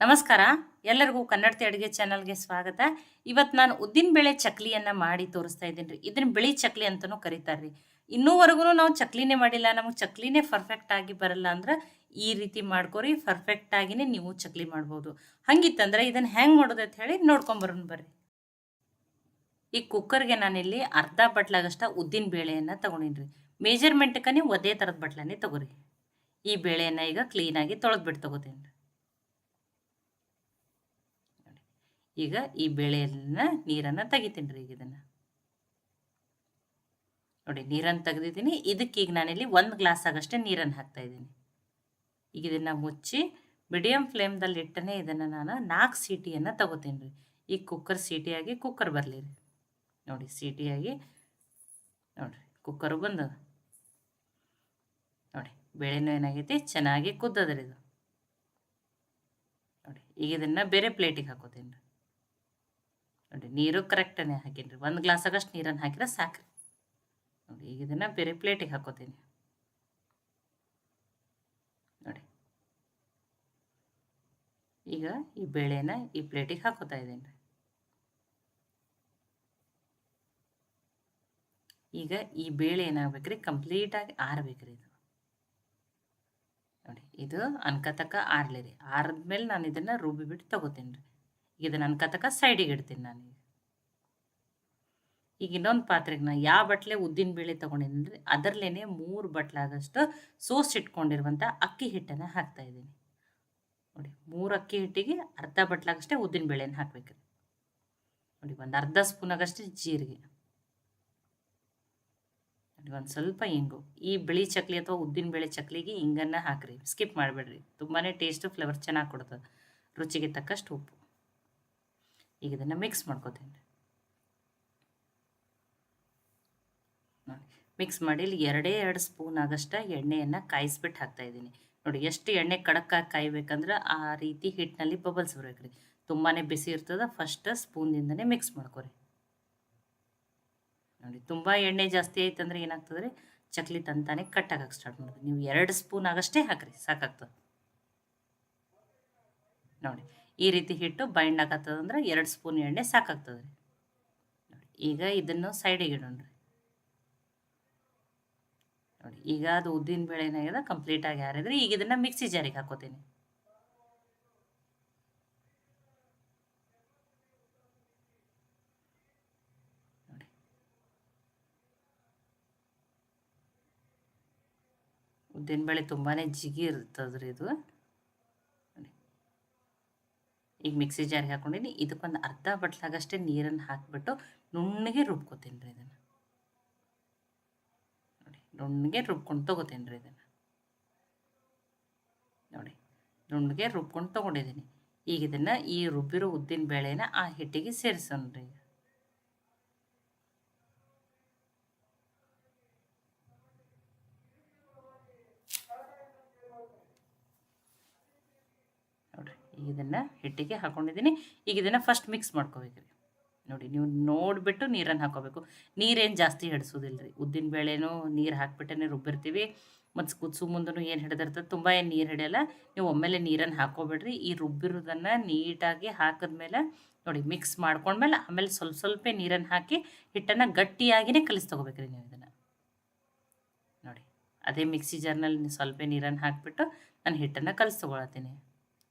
ನಮಸ್ಕಾರ. ಎಲ್ಲರಿಗೂ ಕನ್ನಡತಿ ಅಡುಗೆ ಚಾನಲ್‌ಗೆ ಸ್ವಾಗತ. ಇವತ್ತು ನಾನು ಉದ್ದಿನಬೇಳೆ ಚಕ್ಲಿಯನ್ನ ಮಾಡಿ ತೋರಿಸ್ತಾ ಇದ್ದೀನ್ರಿ. ಇದನ್ನ ಬಿಳಿ ಚಕ್ಲಿ ಅಂತನೂ ಕರೀತಾರ್ರಿ. ಇನ್ನೂವರೆಗೂ ನಾವು ಚಕ್ಲಿನೇ ಮಾಡಿಲ್ಲ. ನಮಗೆ ಚಕ್ಲಿನೇ ಪರ್ಫೆಕ್ಟ್ ಆಗಿ ಬರಲ್ಲ ಅಂದ್ರೆ ಈ ರೀತಿ ಮಾಡ್ಕೊರಿ. ಪರ್ಫೆಕ್ಟ್ ಆಗಿನೇ ನೀವು ಚಕ್ಲಿ ಮಾಡ್ಬೋದು. ಹಂಗಿತ್ತಂದ್ರೆ ಇದನ್ನ ಹೆಂಗ್ ಮಾಡೋದು ಅಂತ ಹೇಳಿ ನೋಡ್ಕೊಂಡ್ ಬರೋಣ ಬರ್ರಿ. ಈ ಕುಕ್ಕರ್‌ಗೆ ನಾನಿಲ್ಲಿ ಅರ್ಧ ಬಟ್ಲಾಗಷ್ಟ ಉದ್ದಿನ ಬೇಳೆಯನ್ನ ತಗೊಂಡಿನ್ರಿ. ಮೆಜರ್‌ಮೆಂಟ್‌ಕ ನೀವು ಅದೇ ಥರದ ಬಟ್ಲನ್ನೇ ತಗೋರಿ. ಈ ಬೇಳೆಯನ್ನ ಈಗ ಕ್ಲೀನಾಗಿ ತೊಳೆದ್ಬಿಟ್ಟು ತಗೋತೀನಿ. ಈಗ ಈ ಬೇಳೆಯನ್ನ ನೀರನ್ನು ತೆಗಿತೀನಿ ರೀ. ಈಗ ಇದನ್ನು ನೋಡಿ, ನೀರನ್ನು ತೆಗೆದಿದ್ದೀನಿ. ಇದಕ್ಕೆ ಈಗ ನಾನಿಲ್ಲಿ 1 ಗ್ಲಾಸ್ ಆಗಷ್ಟೇ ನೀರನ್ನು ಹಾಕ್ತಾ ಇದ್ದೀನಿ. ಈಗ ಇದನ್ನು ಮುಚ್ಚಿ ಮೀಡಿಯಂ ಫ್ಲೇಮ್ದಲ್ಲಿ ಇಟ್ಟನೆ ಇದನ್ನು ನಾನು 4 ಸೀಟಿಯನ್ನು ತಗೋತೀನಿ ರೀ. ಈಗ ಕುಕ್ಕರ್ ಸೀಟಿಯಾಗಿ ಕುಕ್ಕರ್ ಬರಲಿ ರೀ. ನೋಡಿ, ಸೀಟಿಯಾಗಿ ನೋಡಿರಿ ಕುಕ್ಕರು ಬಂದದ. ನೋಡಿ, ಬೇಳೆನೂ ಏನಾಗೈತಿ ಚೆನ್ನಾಗಿ ಕುದ್ದದ್ರಿ ಇದು. ನೋಡಿ, ಈಗ ಇದನ್ನು ಬೇರೆ ಪ್ಲೇಟಿಗೆ ಹಾಕೋತೀನಿ ರೀ. ನೋಡಿ, ನೀರು ಕರೆಕ್ಟನೇ ಹಾಕೀನಿ ರೀ. 1 ಗ್ಲಾಸ್ ಆಗಷ್ಟು ನೀರನ್ನು ಹಾಕಿದ್ರೆ ಸಾಕ್ರಿ. ನೋಡಿ, ಈಗ ಇದನ್ನು ಬೇರೆ ಪ್ಲೇಟಿಗೆ ಹಾಕೋತೀನಿ. ನೋಡಿ, ಈಗ ಈ ಬೇಳೆನ ಈ ಪ್ಲೇಟಿಗೆ ಹಾಕೋತಾ ಇದ್ದೀನಿ ರೀ. ಈಗ ಈ ಬೇಳೆ ಏನಾಗಬೇಕ್ರಿ, ಕಂಪ್ಲೀಟಾಗಿ ಆರಬೇಕ್ರಿ ಇದು. ನೋಡಿ, ಇದು ಅನ್ಕತಕ್ಕ ಆರ್ಲಿ ರೀ. ಆರಿದ್ಮೇಲೆ ನಾನು ಇದನ್ನು ರುಬ್ಬಿ ಬಿಟ್ಟು ತಗೋತೀನಿ ರೀ. ಇದನ್ನು ಅನ್ಕತಕ್ಕ ಸೈಡಿಗೆ ಇಡ್ತೀನಿ ನಾನು. ಈಗ ಇನ್ನೊಂದು ಪಾತ್ರೆಗೆ ನಾನು ಯಾವ ಬಟ್ಲೆ ಉದ್ದಿನ ಬೇಳೆ ತೊಗೊಂಡಿದ್ದೀನಿ ರೀ, ಅದರಲ್ಲೇ 3 ಬಟ್ಲಾಗಷ್ಟು ಸೋಸಿಟ್ಕೊಂಡಿರುವಂಥ ಅಕ್ಕಿ ಹಿಟ್ಟನ್ನು ಹಾಕ್ತಾ ಇದ್ದೀನಿ. ನೋಡಿ, 3 ಅಕ್ಕಿ ಹಿಟ್ಟಿಗೆ ಅರ್ಧ ಬಟ್ಲಾಗಷ್ಟೇ ಉದ್ದಿನ ಬೇಳೆನ ಹಾಕ್ಬೇಕ್ರಿ. ನೋಡಿ, ಒಂದು ಅರ್ಧ ಸ್ಪೂನಾಗಷ್ಟೇ ಜೀರಿಗೆ. ನೋಡಿ, ಒಂದು ಸ್ವಲ್ಪ ಇಂಗು. ಈ ಬಿಳಿ ಚಕ್ಲಿ ಅಥವಾ ಉದ್ದಿನ ಬೇಳೆ ಚಕ್ಲಿಗೆ ಹಿಂಗನ್ನು ಹಾಕ್ರಿ, ಸ್ಕಿಪ್ ಮಾಡಬೇಡ್ರಿ. ತುಂಬಾ ಟೇಸ್ಟು ಫ್ಲೇವರ್ ಚೆನ್ನಾಗಿ ಕೊಡ್ತದೆ. ರುಚಿಗೆ ತಕ್ಕಷ್ಟು ಉಪ್ಪು. ಈಗ ಇದನ್ನು ಮಿಕ್ಸ್ ಮಾಡ್ಕೋತೀನಿ. ನೋಡಿ, ಮಿಕ್ಸ್ ಮಾಡಿ ಇಲ್ಲಿ 2 ಸ್ಪೂನ್ ಆಗಷ್ಟ ಎಣ್ಣೆಯನ್ನು ಕಾಯಿಸ್ಬಿಟ್ಟು ಹಾಕ್ತಾಯಿದ್ದೀನಿ. ನೋಡಿ, ಎಷ್ಟು ಎಣ್ಣೆ ಕಡಕ್ಕಾಗಿ ಕಾಯ್ಬೇಕಂದ್ರೆ ಆ ರೀತಿ ಹಿಟ್ಟಿನಲ್ಲಿ ಬಬಲ್ಸ್ ಬರ್ಬೇಕ್ರಿ. ತುಂಬಾ ಬಿಸಿ ಇರ್ತದೆ. ಫಸ್ಟ್ ಸ್ಪೂನ್ದಿಂದನೇ ಮಿಕ್ಸ್ ಮಾಡ್ಕೊರಿ. ನೋಡಿ, ತುಂಬ ಎಣ್ಣೆ ಜಾಸ್ತಿ ಆಯ್ತಂದ್ರೆ ಏನಾಗ್ತದೆ ರೀ, ಚಕ್ಲಿ ತಂತಾನೆ ಕಟ್ಟಾಗಕ್ಕೆ ಸ್ಟಾರ್ಟ್ ಮಾಡೋದು. ನೀವು 2 ಸ್ಪೂನ್ ಆಗಷ್ಟೇ ಹಾಕ್ರಿ, ಸಾಕಾಗ್ತದೆ. ನೋಡಿ, ಈ ರೀತಿ ಹಿಟ್ಟು ಬೈಂಡ್ ಆಗತ್ತದಂದ್ರೆ 2 ಸ್ಪೂನ್ ಎಣ್ಣೆ ಸಾಕಾಗ್ತದೆ ರೀ. ನೋಡಿ, ಈಗ ಇದನ್ನು ಸೈಡಿಗೆ ಇಡೋಣ ರೀ. ನೋಡಿ, ಈಗ ಅದು ಉದ್ದಿನ ಬೇಳೆ ಏನಾಗಿದೆ ಕಂಪ್ಲೀಟಾಗಿ ಆರಿದ್ರೆ ಈಗ ಇದನ್ನು ಮಿಕ್ಸಿ ಜಾರಿಗೆ ಹಾಕೋತೀನಿ. ನೋಡಿ, ಉದ್ದಿನ ಬೇಳೆ ತುಂಬಾ ಜಿಗಿ ಇರ್ತದ್ರಿ ಇದು. ನೋಡಿ, ಈಗ ಮಿಕ್ಸಿ ಜಾರಿಗೆ ಹಾಕೊಂಡಿನಿ. ಇದಕ್ಕೊಂದು ಅರ್ಧ ಬಟ್ಲಾಗಷ್ಟೇ ನೀರನ್ನು ಹಾಕಿಬಿಟ್ಟು ನುಣ್ಣಗೆ ರುಬ್ಕೋತೀನಿ ರೀ ಇದನ್ನು. ನೋಡಿ, ನುಣ್ಣಗೆ ರುಬ್ಕೊಂಡು ತೊಗೋತೀನಿ ರೀ ಇದನ್ನು. ನೋಡಿ, ನುಣ್ಣಗೆ ರುಬ್ಕೊಂಡು ತೊಗೊಂಡಿದ್ದೀನಿ. ಈಗ ಇದನ್ನು ಈ ರುಬ್ಬಿರೋ ಉದ್ದಿನ ಬೇಳೆನ ಆ ಹಿಟ್ಟಿಗೆ ಸೇರಿಸೋಣ ರೀ. ನೋಡಿರಿ, ಈಗ ಇದನ್ನು ಹಿಟ್ಟಿಗೆ ಹಾಕ್ಕೊಂಡಿದ್ದೀನಿ. ಈಗ ಇದನ್ನು ಫಸ್ಟ್ ಮಿಕ್ಸ್ ಮಾಡ್ಕೋಬೇಕ್ರಿ. ನೋಡಿ, ನೀವು ನೋಡಿಬಿಟ್ಟು ನೀರನ್ನು ಹಾಕೋಬೇಕು. ನೀರೇನು ಜಾಸ್ತಿ ಹಿಡಿಸೋದಿಲ್ಲ ರೀ. ಉದ್ದಿನ ಬೇಳೆನೂ ನೀರು ಹಾಕ್ಬಿಟ್ಟೇ ರುಬ್ಬಿರ್ತೀವಿ. ಮತ್ತು ಕುದಿಸೋ ಮುಂದೂ ಏನು ಹಿಡಿದಿರ್ತದೆ, ತುಂಬ ಏನು ನೀರು ಹಿಡಿಯಲ್ಲ. ನೀವು ಒಮ್ಮೆಲೆ ನೀರನ್ನು ಹಾಕ್ಕೋಬೇಡ್ರಿ. ಈ ರುಬ್ಬಿರೋದನ್ನು ನೀಟಾಗಿ ಹಾಕಿದ್ಮೇಲೆ ನೋಡಿ ಮಿಕ್ಸ್ ಮಾಡ್ಕೊಂಡ್ಮೇಲೆ ಆಮೇಲೆ ಸ್ವಲ್ಪ ಸ್ವಲ್ಪ ನೀರನ್ನು ಹಾಕಿ ಹಿಟ್ಟನ್ನು ಗಟ್ಟಿಯಾಗಿಯೇ ಕಲಿಸಿ ತೊಗೋಬೇಕ್ರಿ ನೀವು ಇದನ್ನು. ನೋಡಿ, ಅದೇ ಮಿಕ್ಸಿ ಜಾರ್ನಲ್ಲಿ ಸ್ವಲ್ಪ ನೀರನ್ನು ಹಾಕಿಬಿಟ್ಟು ನಾನು ಹಿಟ್ಟನ್ನು ಕಲಿಸಿ ತೊಗೊಳತ್ತೀನಿ.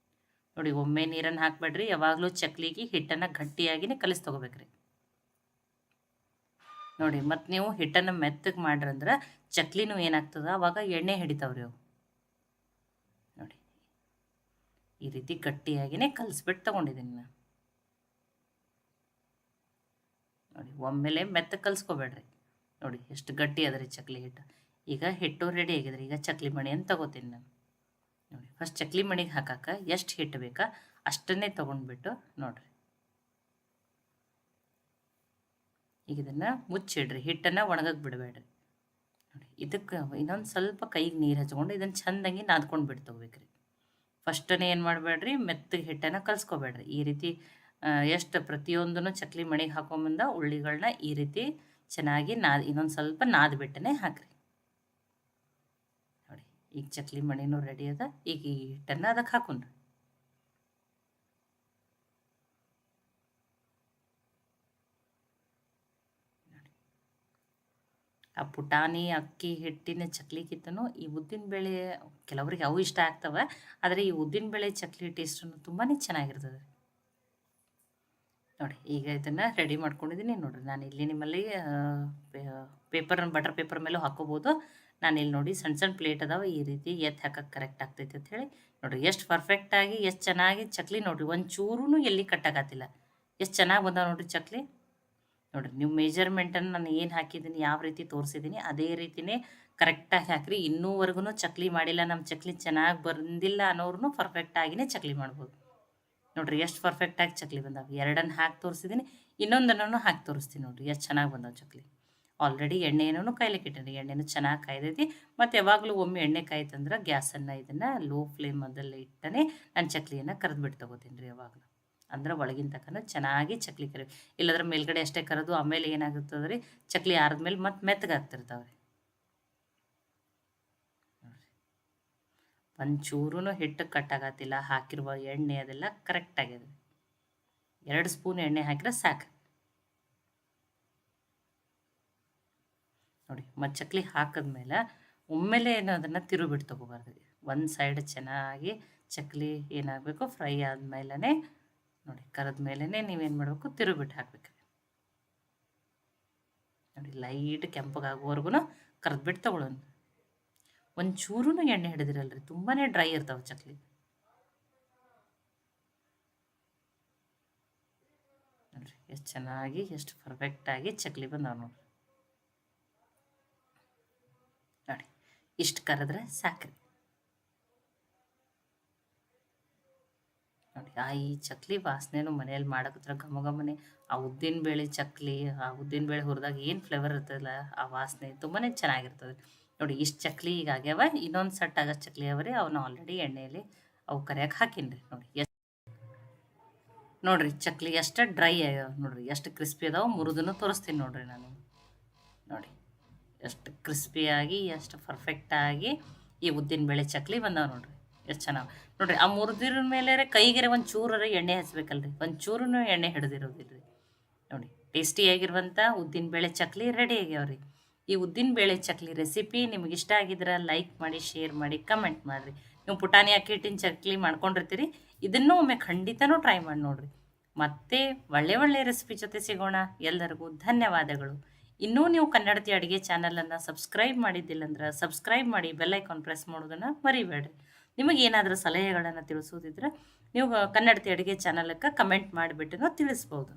ನೋಡಿ, ಒಮ್ಮೆ ನೀರನ್ನು ಹಾಕಬೇಡ್ರಿ. ಯಾವಾಗಲೂ ಚಕ್ಲಿಗೆ ಹಿಟ್ಟನ್ನು ಗಟ್ಟಿಯಾಗಿಯೇ ಕಲಿಸಿ ತೊಗೋಬೇಕ್ರಿ. ನೋಡಿ, ಮತ್ತು ನೀವು ಹಿಟ್ಟನ್ನು ಮೆತ್ತಗೆ ಮಾಡ್ರಂದ್ರೆ ಚಕ್ಲಿನೂ ಏನಾಗ್ತದೆ ಅವಾಗ ಎಣ್ಣೆ ಹಿಡಿತಾವ್ರಿ ಅವು. ನೋಡಿ, ಈ ರೀತಿ ಗಟ್ಟಿಯಾಗಿಯೇ ಕಲಿಸ್ಬಿಟ್ಟು ತೊಗೊಂಡಿದ್ದೀನಿ ನಾನು. ನೋಡಿ, ಒಮ್ಮೆಲೆ ಮೆತ್ತಗೆ ಕಲಿಸ್ಕೋಬೇಡ್ರಿ. ನೋಡಿ, ಎಷ್ಟು ಗಟ್ಟಿ ಅದರಿ ಚಕ್ಲಿ ಹಿಟ್ಟು. ಈಗ ಹಿಟ್ಟು ರೆಡಿ ಆಗಿದ್ರಿ. ಈಗ ಚಕ್ಲಿ ಮಣಿಯನ್ನು ತಗೋತೀನಿ ನಾನು. ನೋಡಿ, ಫಸ್ಟ್ ಚಕ್ಲಿ ಮಣಿಗೆ ಹಾಕಕ್ಕೆ ಎಷ್ಟು ಹಿಟ್ಟು ಬೇಕಾ ಅಷ್ಟನ್ನೇ ತೊಗೊಂಡ್ಬಿಟ್ಟು ನೋಡಿರಿ. ಈಗ ಇದನ್ನು ಮುಚ್ಚಿಡ್ರಿ. ಹಿಟ್ಟನ್ನು ಒಣಗಕ್ಕೆ ಬಿಡಬೇಡ್ರಿ. ನೋಡಿ, ಇದಕ್ಕೆ ಇನ್ನೊಂದು ಸ್ವಲ್ಪ ಕೈಗೆ ನೀರು ಹಚ್ಕೊಂಡು ಇದನ್ನು ಚೆಂದಾಗಿ ನಾದ್ಕೊಂಡು ಬಿಟ್ಟು ತೊಗೋಬೇಕ್ರಿ. ಫಸ್ಟನೇ ಏನು ಮಾಡಬೇಡ್ರಿ, ಮೆತ್ತಗೆ ಹಿಟ್ಟನ್ನು ಕಲಿಸ್ಕೋಬೇಡ್ರಿ. ಈ ರೀತಿ ಎಷ್ಟು ಪ್ರತಿಯೊಂದನ್ನು ಚಕ್ಲಿ ಮಣಿಗೆ ಹಾಕೊಂಬಂದ ಉಳ್ಳಿಗಳನ್ನ ಈ ರೀತಿ ಚೆನ್ನಾಗಿ ಇನ್ನೊಂದು ಸ್ವಲ್ಪ ನಾದ್ಬಿಟ್ಟನೆ ಹಾಕಿರಿ. ನೋಡಿ, ಈಗ ಚಕ್ಲಿ ಮಣಿನೂ ರೆಡಿ ಅದ. ಈಗ ಈ ಹಿಟ್ಟನ್ನು ಅದಕ್ಕೆ ಹಾಕೊಂಡ್ರಿ. ಆ ಪುಟಾಣಿ ಅಕ್ಕಿ ಹಿಟ್ಟಿನ ಚಕ್ಲಿಗಿಂತನೂ ಈ ಉದ್ದಿನಬೇಳೆ ಕೆಲವರಿಗೆ ಅವು ಇಷ್ಟ ಆಗ್ತವೆ, ಆದರೆ ಈ ಉದ್ದಿನಬೇಳೆ ಚಕ್ಲಿ ಟೇಸ್ಟನ್ನು ತುಂಬಾ ಚೆನ್ನಾಗಿರ್ತದೆ. ನೋಡಿ ಈಗ ಇದನ್ನು ರೆಡಿ ಮಾಡ್ಕೊಂಡಿದ್ದೀನಿ. ನೋಡಿರಿ ನಾನು ಇಲ್ಲಿ ನಿಮ್ಮಲ್ಲಿ ಬಟರ್ ಪೇಪರ್ ಮೇಲೂ ಹಾಕೋಬೋದು. ನಾನು ಇಲ್ಲಿ ನೋಡಿ ಸಣ್ಣ ಸಣ್ಣ ಪ್ಲೇಟ್ ಅದಾವೆ, ಈ ರೀತಿ ಎತ್ತಿ ಹಾಕಕ್ಕೆ ಕರೆಕ್ಟ್ ಆಗ್ತೈತೆ ಅಂತ ಹೇಳಿ. ನೋಡಿರಿ ಎಷ್ಟು ಪರ್ಫೆಕ್ಟಾಗಿ ಎಷ್ಟು ಚೆನ್ನಾಗಿ ಚಕ್ಲಿ ನೋಡಿರಿ, ಒಂದು ಚೂರೂ ಎಲ್ಲಿ ಕಟ್ಟಾಗತ್ತಿಲ್ಲ. ಎಷ್ಟು ಚೆನ್ನಾಗಿ ಬಂದಾವೆ ನೋಡಿರಿ ಚಕ್ಲಿ. ನೋಡಿರಿ ನೀವು ಮೆಜರ್ಮೆಂಟನ್ನು ನಾನು ಏನು ಹಾಕಿದ್ದೀನಿ, ಯಾವ ರೀತಿ ತೋರಿಸಿದ್ದೀನಿ ಅದೇ ರೀತಿಯೇ ಕರೆಕ್ಟಾಗಿ ಹಾಕಿರಿ. ಇನ್ನೂವರೆಗೂ ಚಕ್ಲಿ ಮಾಡಿಲ್ಲ, ನಮ್ಮ ಚಕ್ಲಿ ಚೆನ್ನಾಗಿ ಬಂದಿಲ್ಲ ಅನ್ನೋರು ಪರ್ಫೆಕ್ಟಾಗಿಯೇ ಚಕ್ಲಿ ಮಾಡ್ಬೋದು. ನೋಡಿರಿ ಎಷ್ಟು ಪರ್ಫೆಕ್ಟಾಗಿ ಚಕ್ಲಿ ಬಂದಾವೆ. ಎರಡನ್ನು ಹಾಕಿ ತೋರಿಸಿದ್ದೀನಿ, ಇನ್ನೊಂದನ್ನು ಹಾಕಿ ತೋರಿಸ್ತೀನಿ. ನೋಡಿರಿ ಎಷ್ಟು ಚೆನ್ನಾಗಿ ಬಂದಾವೆ ಚಕ್ಲಿ. ಆಲ್ರೆಡಿ ಎಣ್ಣೆನೂ ಕಾಯ್ಲಿಕ್ಕೆ ಇಟ್ಟೀನಿ, ಎಣ್ಣೆನೂ ಚೆನ್ನಾಗಿ ಕಾಯ್ದೈತಿ. ಮತ್ತು ಯಾವಾಗಲೂ ಒಮ್ಮೆ ಎಣ್ಣೆ ಕಾಯ್ತಂದ್ರೆ ಗ್ಯಾಸನ್ನು ಇದನ್ನು ಲೋ ಫ್ಲೇಮದಲ್ಲಿ ಇಟ್ಟನೆ ನಾನು ಚಕ್ಲಿಯನ್ನು ಕರೆದ್ಬಿಟ್ಟು ತೊಗೋತೀನಿ ರೀ ಯಾವಾಗಲೂ. ಅಂದ್ರೆ ಒಳಗಿನ ತನಕ ಚೆನ್ನಾಗಿ ಚಕ್ಲಿ ಕರಿ, ಇಲ್ಲದ್ರೆ ಮೇಲ್ಗಡೆ ಅಷ್ಟೇ ಕರೆದು ಆಮೇಲೆ ಏನಾಗುತ್ತದೆ ರೀ ಚಕ್ಲಿ ಆರಿದ್ಮೇಲೆ ಮತ್ತೆ ಮೆತ್ತಗಾಗ್ತಿರ್ತಾವೆ ರೀ. ನೋಡಿರಿ ಒಂಚೂರೂ ಹಿಟ್ಟು ಕಟ್ಟಾಗತ್ತಿಲ್ಲ, ಹಾಕಿರುವ ಎಣ್ಣೆ ಅದೆಲ್ಲ ಕರೆಕ್ಟಾಗಿದೆ. 2 ಸ್ಪೂನ್ ಎಣ್ಣೆ ಹಾಕಿದ್ರೆ ಸಾಕು. ನೋಡಿ ಮತ್ತು ಚಕ್ಲಿ ಹಾಕಿದ್ಮೇಲೆ ಒಮ್ಮೆಲೆ ಏನು ಅದನ್ನು ತಿರುಗಿಬಿಟ್ಟು ತೊಗೋಬಾರ್ದು. ಒಂದು ಸೈಡ್ ಚೆನ್ನಾಗಿ ಚಕ್ಲಿ ಏನಾಗಬೇಕು ಫ್ರೈ ಆದಮೇಲೆ ನೋಡಿ ಕರೆದ ಮೇಲೇ ನೀವೇನು ಮಾಡಬೇಕು, ತಿರುಗಿಬಿಟ್ಟು ಹಾಕಬೇಕು. ನೋಡಿ ಲೈಟ್ ಕೆಂಪಗಾಗುವವರೆಗೂ ಕರೆದ್ಬಿಟ್ಟು ತೊಗೊಳೋಣ. ಒಂಚೂರೂ ಎಣ್ಣೆ ಹಿಡಿದಿರಲ್ರಿ, ತುಂಬಾ ಡ್ರೈ ಇರ್ತಾವೆ ಚಕ್ಲಿ. ನೋಡಿರಿ ಎಷ್ಟು ಚೆನ್ನಾಗಿ ಎಷ್ಟು ಪರ್ಫೆಕ್ಟಾಗಿ ಚಕ್ಲಿ ಬಂದಾವೆ ನೋಡಿರಿ. ನೋಡಿ ಇಷ್ಟು ಕರೆದ್ರೆ ಸಾಕ್ರಿ. ನೋಡಿ ಈ ಚಕ್ಲಿ ವಾಸನೆನೂ ಮನೆಯಲ್ಲಿ ಮಾಡಕತ್ರ ಘಮಘಮನೆ. ಆ ಉದ್ದಿನಬೇಳೆ ಚಕ್ಲಿ, ಆ ಉದ್ದಿನಬೇಳೆ ಹುರಿದಾಗ ಏನು ಫ್ಲೇವರ್ ಇರ್ತದಲ್ಲ, ಆ ವಾಸನೆ ತುಂಬಾ ಚೆನ್ನಾಗಿರ್ತದೆ. ನೋಡಿ ಇಷ್ಟು ಚಕ್ಲಿ ಈಗ ಆಗ್ಯಾವ. ಇನ್ನೊಂದು ಸೆಟ್ ಆಗೋ ಚಕ್ಲಿ ಅವರಿ, ಅವನ್ನ ಆಲ್ರೆಡಿ ಎಣ್ಣೆಯಲ್ಲಿ ಅವು ಕರಿಯಕ್ಕೆ ಹಾಕೀನಿ ರೀ. ನೋಡಿ ನೋಡಿರಿ ಚಕ್ಲಿ ಎಷ್ಟು ಡ್ರೈ ಆಗ್ಯಾವ ನೋಡಿರಿ, ಎಷ್ಟು ಕ್ರಿಸ್ಪಿ ಅದಾವೆ. ಮುರಿದನ್ನು ತೋರಿಸ್ತೀನಿ ನೋಡಿರಿ ನಾನು. ನೋಡಿ ಎಷ್ಟು ಕ್ರಿಸ್ಪಿಯಾಗಿ ಎಷ್ಟು ಪರ್ಫೆಕ್ಟಾಗಿ ಈ ಉದ್ದಿನಬೇಳೆ ಚಕ್ಲಿ ಬಂದಾವೆ ನೋಡಿರಿ, ಎಷ್ಟು ಚೆನ್ನಾಗಿ. ನೋಡಿರಿ ಆ ಮುರಿದಿರ ಮೇಲೆ ಕೈಗೆ ಒಂದು ಚೂರರ ಎಣ್ಣೆ ಹಚ್ಬೇಕಲ್ರಿ, ಒಂದು ಚೂರೂ ಎಣ್ಣೆ ಹಿಡಿದಿರೋದಿಲ್ಲ ರೀ. ನೋಡಿ ಟೇಸ್ಟಿಯಾಗಿರುವಂಥ ಉದ್ದಿನಬೇಳೆ ಚಕ್ಲಿ ರೆಡಿ ಆಗ್ಯಾವ್ರಿ. ಈ ಉದ್ದಿನಬೇಳೆ ಚಕ್ಲಿ ರೆಸಿಪಿ ನಿಮಗೆ ಇಷ್ಟ ಆಗಿದ್ರೆ ಲೈಕ್ ಮಾಡಿ, ಶೇರ್ ಮಾಡಿ, ಕಮೆಂಟ್ ಮಾಡಿರಿ. ನೀವು ಪುಟಾಣಿ ಅಕ್ಕಿ ಹಿಟ್ಟಿನ ಚಕ್ಲಿ ಮಾಡ್ಕೊಂಡಿರ್ತೀರಿ, ಇದನ್ನೂ ಒಮ್ಮೆ ಖಂಡಿತನೂ ಟ್ರೈ ಮಾಡಿ ನೋಡಿರಿ. ಮತ್ತೆ ಒಳ್ಳೆ ರೆಸಿಪಿ ಜೊತೆ ಸಿಗೋಣ. ಎಲ್ಲರಿಗೂ ಧನ್ಯವಾದಗಳು. ಇನ್ನೂ ನೀವು ಕನ್ನಡತಿ ಅಡುಗೆ ಚಾನಲನ್ನು ಸಬ್ಸ್ಕ್ರೈಬ್ ಮಾಡಿದ್ದಿಲ್ಲ ಅಂದ್ರೆ ಸಬ್ಸ್ಕ್ರೈಬ್ ಮಾಡಿ, ಬೆಲ್ ಐಕಾನ್ ಪ್ರೆಸ್ ಮಾಡೋದನ್ನು ಮರಿಬೇಡ್ರಿ. ನಿಮಗೇನಾದರೂ ಸಲಹೆಗಳನ್ನು ತಿಳಿಸೋದಿದ್ರೆ ನೀವು ಕನ್ನಡತಿ ಅಡುಗೆ ಚಾನಲಕ್ಕೆ ಕಮೆಂಟ್ ಮಾಡಿಬಿಟ್ಟು ತಿಳಿಸ್ಬೋದು.